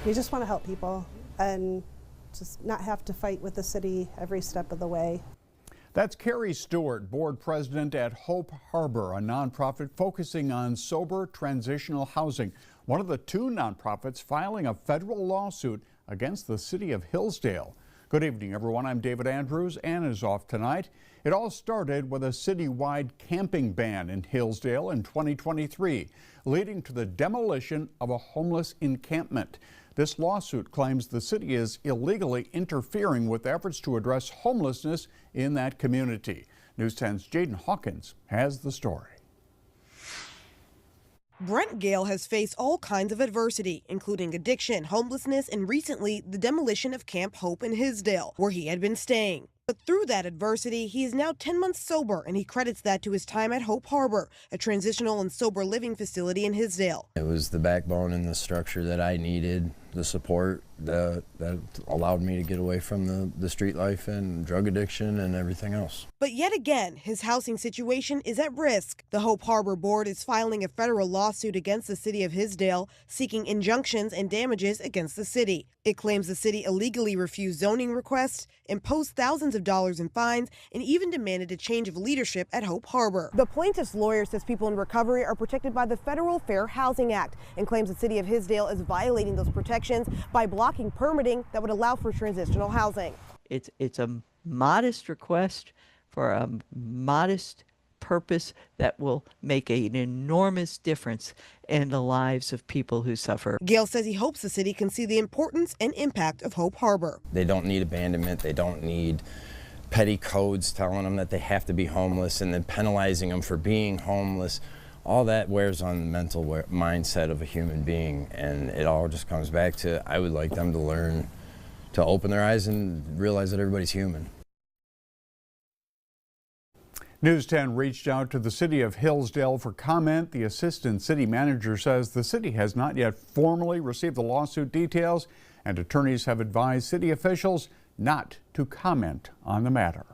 We just want to help people and just not have to fight with the city every step of the way. That's Carrie Stewart, board president at Hope Harbor, a nonprofit focusing on sober transitional housing. One of the two nonprofits filing a federal lawsuit against the city of Hillsdale. Good evening, everyone. I'm David Andrews. Ann is off tonight. It all started with a citywide camping ban in Hillsdale in 2023, leading to the demolition of a homeless encampment. This lawsuit claims the city is illegally interfering with efforts to address homelessness in that community. News 10's Jaden Hawkins has the story. Brent Gale has faced all kinds of adversity, including addiction, homelessness, and recently the demolition of Camp Hope in Hillsdale, where he had been staying. But through that adversity, he is now 10 months sober, and he credits that to his time at Hope Harbor, a transitional and sober living facility in Hillsdale. It was the backbone and the structure that I needed, the support that allowed me to get away from the street life and drug addiction and everything else. But yet again, his housing situation is at risk. The Hope Harbor Board is filing a federal lawsuit against the city of Hillsdale, seeking injunctions and damages against the city. It claims the city illegally refused zoning requests, imposed thousands of dollars in fines, and even demanded a change of leadership at Hope Harbor. The plaintiff's lawyer says people in recovery are protected by the Federal Fair Housing Act and claims the city of Hillsdale is violating those protections by blocking permitting that would allow for transitional housing. It's a modest request for a modest purpose that will make an enormous difference in the lives of people who suffer. Gale says he hopes the city can see the importance and impact of Hope Harbor. They don't need abandonment. They don't need petty codes telling them that they have to be homeless and then penalizing them for being homeless. All that wears on the mental mindset of a human being, and it all just comes back to I would like them to learn to open their eyes and realize that everybody's human. News 10 reached out to the city of Hillsdale for comment. The assistant city manager says the city has not yet formally received the lawsuit details, and attorneys have advised city officials not to comment on the matter.